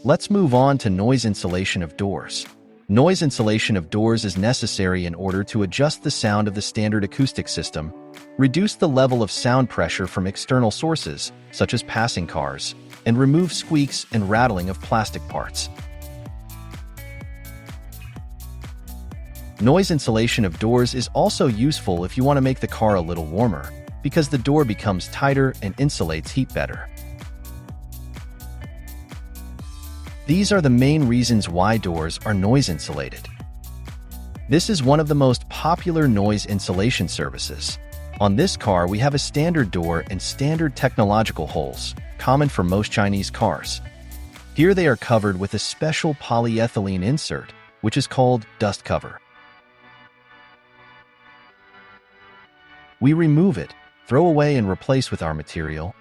Let's move on to noise insulation of doors. Noise insulation of doors is necessary in order to adjust the sound of the standard acoustic system, reduce the level of sound pressure from external sources, such as passing cars, and remove squeaks and rattling of plastic parts. Noise insulation of doors is also useful if you want to make the car a little warmer, because the door becomes tighter and insulates heat better. These are the main reasons why doors are noise insulated. This is one of the most popular noise insulation services. On this car, we have a standard door and standard technological holes, common for most Chinese cars. Here they are covered with a special polyethylene insert, which is called dust cover. We remove it, throw away and replace with our material.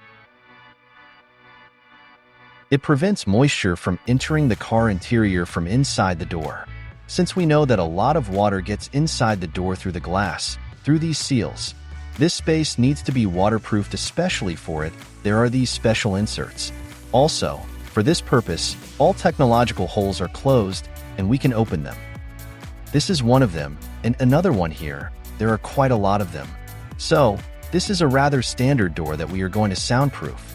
It prevents moisture from entering the car interior from inside the door. Since we know that a lot of water gets inside the door through the glass, through these seals, this space needs to be waterproofed. Especially for it, there are these special inserts. Also, for this purpose, all technological holes are closed and we can open them. This is one of them, and another one here. There are quite a lot of them. So, this is a rather standard door that we are going to soundproof.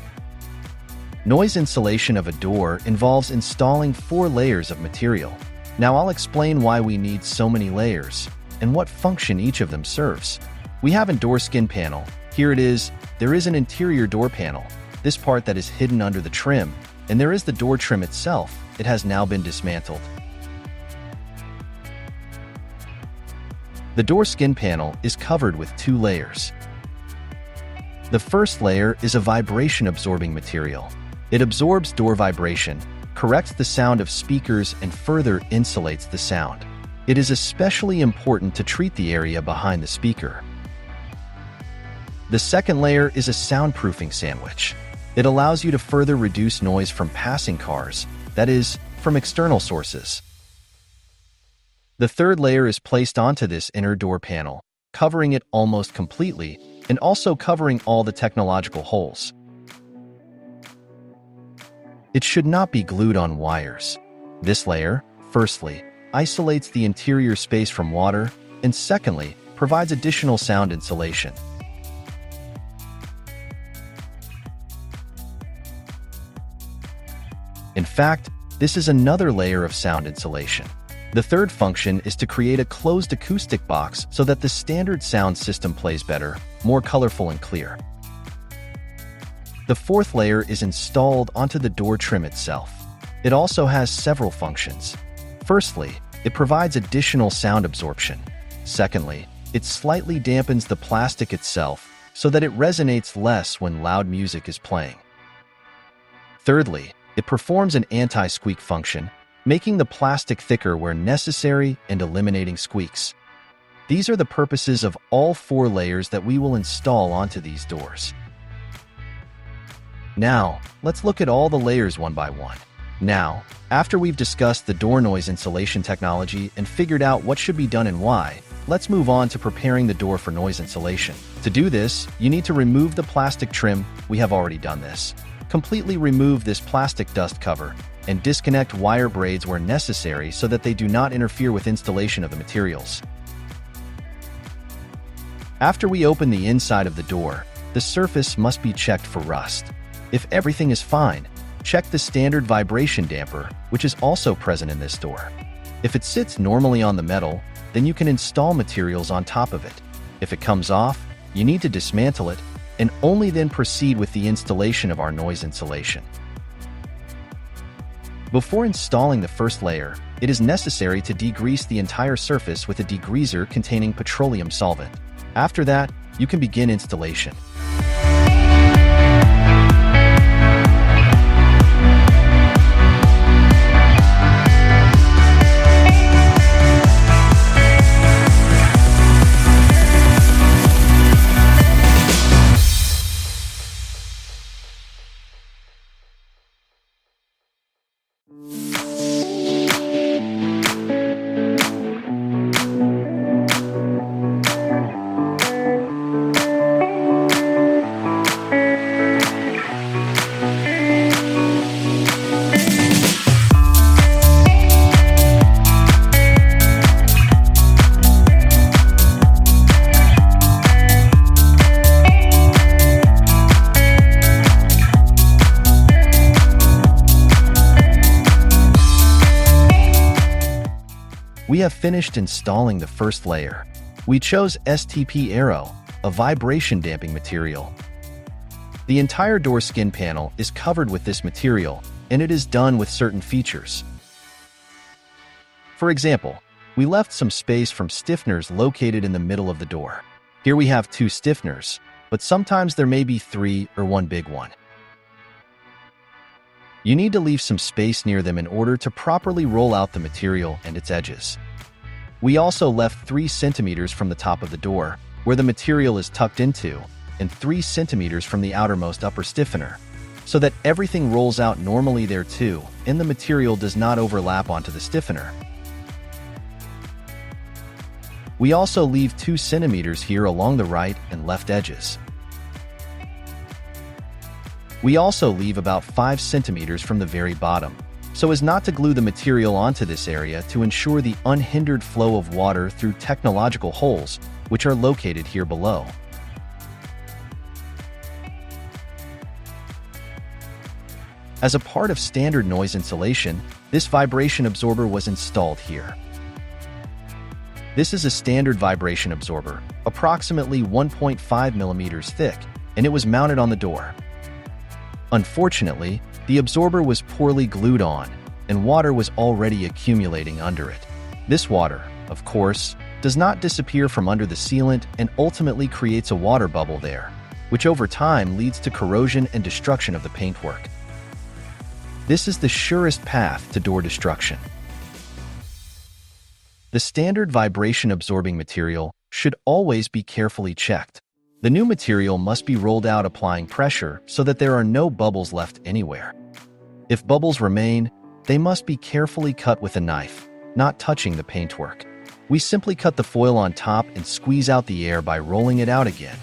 Noise insulation of a door involves installing 4 layers of material. Now I'll explain why we need so many layers and what function each of them serves. We have a door skin panel. Here it is. There is an interior door panel, this part that is hidden under the trim, and there is the door trim itself. It has now been dismantled. The door skin panel is covered with 2 layers. The first layer is a vibration-absorbing material. It absorbs door vibration, corrects the sound of speakers, and further insulates the sound. It is especially important to treat the area behind the speaker. The second layer is a soundproofing sandwich. It allows you to further reduce noise from passing cars, that is, from external sources. The third layer is placed onto this inner door panel, covering it almost completely, and also covering all the technological holes. It should not be glued on wires. This layer, firstly, isolates the interior space from water, and secondly, provides additional sound insulation. In fact, this is another layer of sound insulation. The third function is to create a closed acoustic box so that the standard sound system plays better, more colorful and clear. The fourth layer is installed onto the door trim itself. It also has several functions. Firstly, it provides additional sound absorption. Secondly, it slightly dampens the plastic itself so that it resonates less when loud music is playing. Thirdly, it performs an anti-squeak function, making the plastic thicker where necessary and eliminating squeaks. These are the purposes of all 4 layers that we will install onto these doors. Now, let's look at all the layers one by one. Now, after we've discussed the door noise insulation technology and figured out what should be done and why, let's move on to preparing the door for noise insulation. To do this, you need to remove the plastic trim. We have already done this. Completely remove this plastic dust cover and disconnect wire braids where necessary so that they do not interfere with installation of the materials. After we open the inside of the door, the surface must be checked for rust. If everything is fine, check the standard vibration damper, which is also present in this door. If it sits normally on the metal, then you can install materials on top of it. If it comes off, you need to dismantle it, and only then proceed with the installation of our noise insulation. Before installing the first layer, it is necessary to degrease the entire surface with a degreaser containing petroleum solvent. After that, you can begin installation. We have finished installing the first layer. We chose STP Aero, a vibration damping material. The entire door skin panel is covered with this material, and it is done with certain features. For example, we left some space from stiffeners located in the middle of the door. Here we have 2 stiffeners, but sometimes there may be 3 or 1 big one. You need to leave some space near them in order to properly roll out the material and its edges. We also left 3 centimeters from the top of the door, where the material is tucked into, and 3 centimeters from the outermost upper stiffener, so that everything rolls out normally there too, and the material does not overlap onto the stiffener. We also leave 2 centimeters here along the right and left edges. We also leave about 5 centimeters from the very bottom, so as not to glue the material onto this area to ensure the unhindered flow of water through technological holes, which are located here below. As a part of standard noise insulation, this vibration absorber was installed here. This is a standard vibration absorber, approximately 1.5 millimeters thick, and it was mounted on the door. Unfortunately, the absorber was poorly glued on, and water was already accumulating under it. This water, of course, does not disappear from under the sealant and ultimately creates a water bubble there, which over time leads to corrosion and destruction of the paintwork. This is the surest path to door destruction. The standard vibration-absorbing material should always be carefully checked. The new material must be rolled out applying pressure so that there are no bubbles left anywhere. If bubbles remain, they must be carefully cut with a knife, not touching the paintwork. We simply cut the foil on top and squeeze out the air by rolling it out again.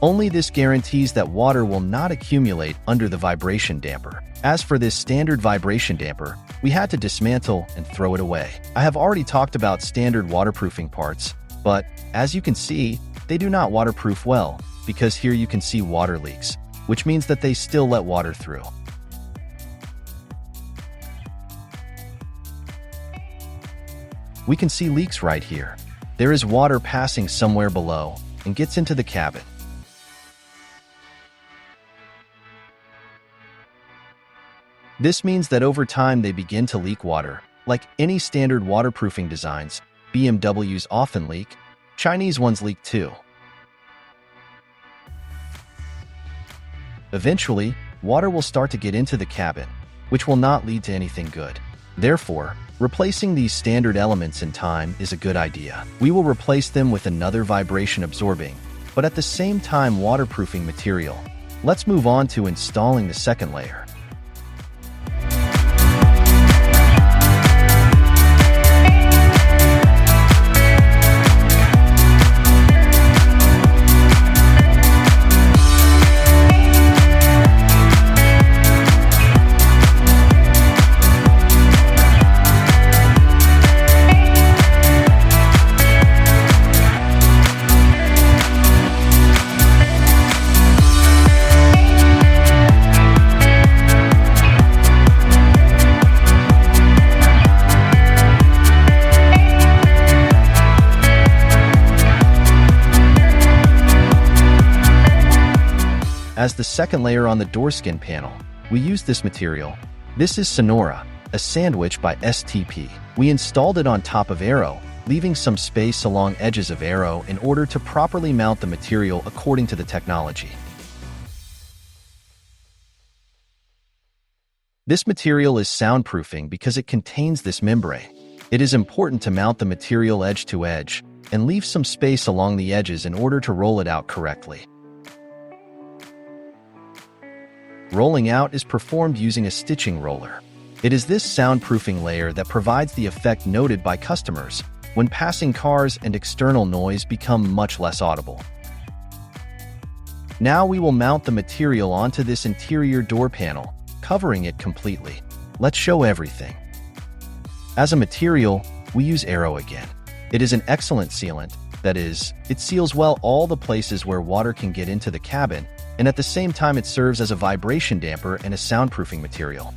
Only this guarantees that water will not accumulate under the vibration damper. As for this standard vibration damper, we had to dismantle and throw it away. I have already talked about standard waterproofing parts, but as you can see, they do not waterproof well, because here you can see water leaks, which means that they still let water through. We can see leaks right here. There is water passing somewhere below and gets into the cabin. This means that over time they begin to leak water. Like any standard waterproofing designs, BMWs often leak. Chinese ones leak too. Eventually, water will start to get into the cabin, which will not lead to anything good. Therefore, replacing these standard elements in time is a good idea. We will replace them with another vibration-absorbing, but at the same time waterproofing material. Let's move on to installing the second layer. As the second layer on the door skin panel, we use this material. This is Sonora, a sandwich by STP. We installed it on top of Aero, leaving some space along edges of Aero in order to properly mount the material according to the technology. This material is soundproofing because it contains this membrane. It is important to mount the material edge to edge and leave some space along the edges in order to roll it out correctly. Rolling out is performed using a stitching roller. It is this soundproofing layer that provides the effect noted by customers when passing cars and external noise become much less audible. Now we will mount the material onto this interior door panel, covering it completely. Let's show everything. As a material, we use Aero again. It is an excellent sealant, that is, it seals well all the places where water can get into the cabin, and at the same time it serves as a vibration damper and a soundproofing material.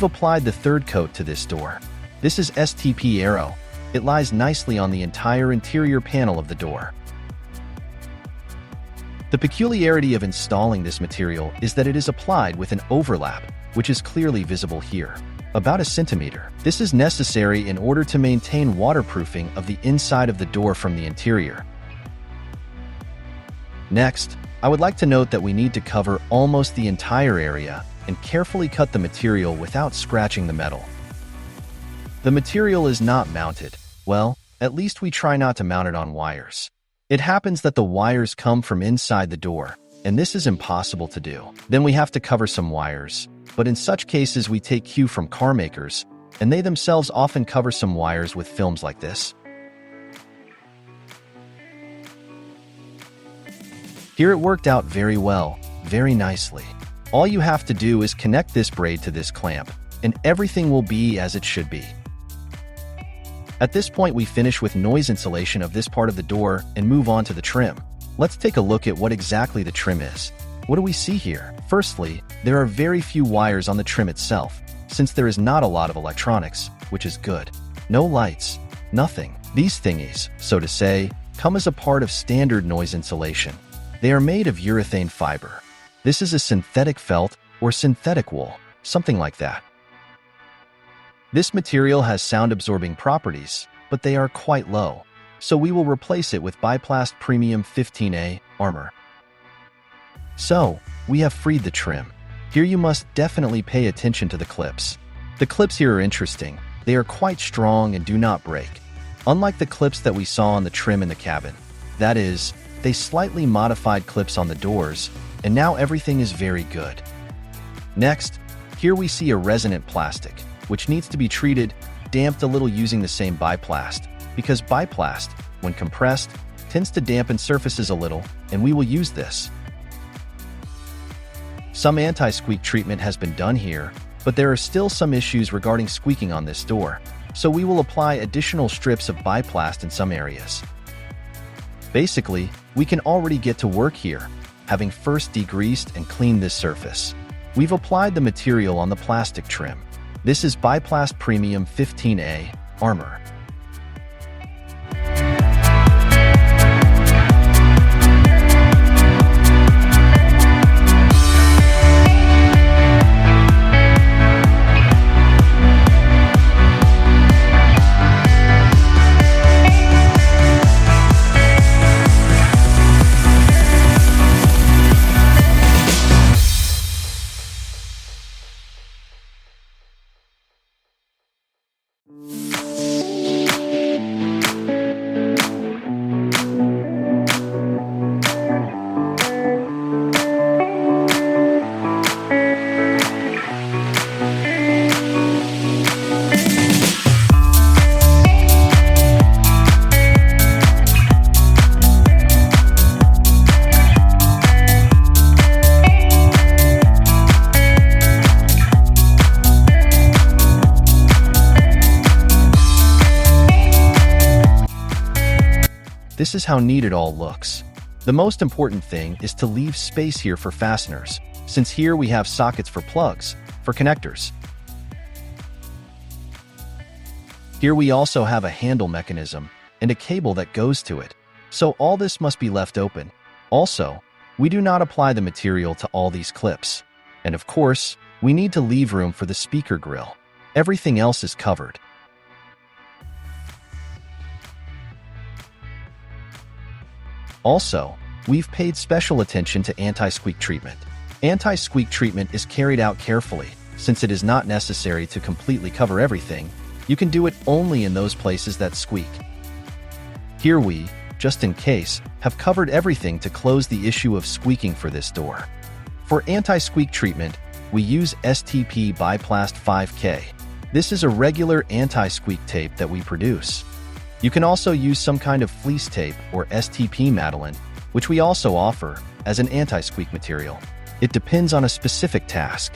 applied the third coat to this door. This is STP Aero. It lies nicely on the entire interior panel of the door. The peculiarity of installing this material is that it is applied with an overlap, which is clearly visible here, about a centimeter. This is necessary in order to maintain waterproofing of the inside of the door from the interior. Next, I would like to note that we need to cover almost the entire area and carefully cut the material without scratching the metal. The material is not mounted. Well, at least we try not to mount it on wires. It happens that the wires come from inside the door, and this is impossible to do. Then we have to cover some wires, but in such cases we take cue from car makers, and they themselves often cover some wires with films like this. Here it worked out very well, very nicely. All you have to do is connect this braid to this clamp, and everything will be as it should be. At this point, we finish with noise insulation of this part of the door and move on to the trim. Let's take a look at what exactly the trim is. What do we see here? Firstly, there are very few wires on the trim itself, since there is not a lot of electronics, which is good. No lights, nothing. These thingies, so to say, come as a part of standard noise insulation. They are made of urethane fiber. This is a synthetic felt or synthetic wool, something like that. This material has sound-absorbing properties, but they are quite low, so we will replace it with Biplast Premium 15A armor. So, we have freed the trim. Here you must definitely pay attention to the clips. The clips here are interesting. They are quite strong and do not break. Unlike the clips that we saw on the trim in the cabin. That is, they slightly modified clips on the doors, and now everything is very good. Next, here we see a resonant plastic, which needs to be treated, damped a little using the same Biplast, because Biplast, when compressed, tends to dampen surfaces a little, and we will use this. Some anti-squeak treatment has been done here, but there are still some issues regarding squeaking on this door, so we will apply additional strips of Biplast in some areas. Basically, we can already get to work here, having first degreased and cleaned this surface. We've applied the material on the plastic trim. This is Biplast Premium 15A armor. This is how neat it all looks. The most important thing is to leave space here for fasteners, since here we have sockets for plugs, for connectors. Here we also have a handle mechanism and a cable that goes to it, so all this must be left open. Also, we do not apply the material to all these clips. And of course, we need to leave room for the speaker grill. Everything else is covered. Also, we've paid special attention to anti-squeak treatment. Anti-squeak treatment is carried out carefully, since it is not necessary to completely cover everything. You can do it only in those places that squeak. Here we, just in case, have covered everything to close the issue of squeaking for this door. For anti-squeak treatment, we use STP Biplast 5K. This is a regular anti-squeak tape that we produce. You can also use some kind of fleece tape or STP Madeleine, which we also offer as an anti-squeak material. It depends on a specific task.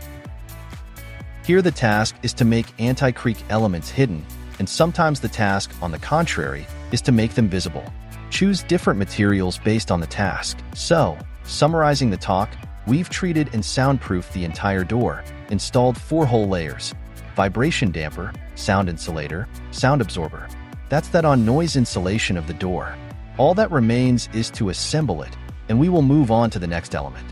Here the task is to make anti-creak elements hidden, and sometimes the task, on the contrary, is to make them visible. Choose different materials based on the task. So, summarizing the talk, we've treated and soundproofed the entire door, installed 4 whole layers. vibration damper, sound insulator, sound absorber. That's that on noise insulation of the door. All that remains is to assemble it, and we will move on to the next element.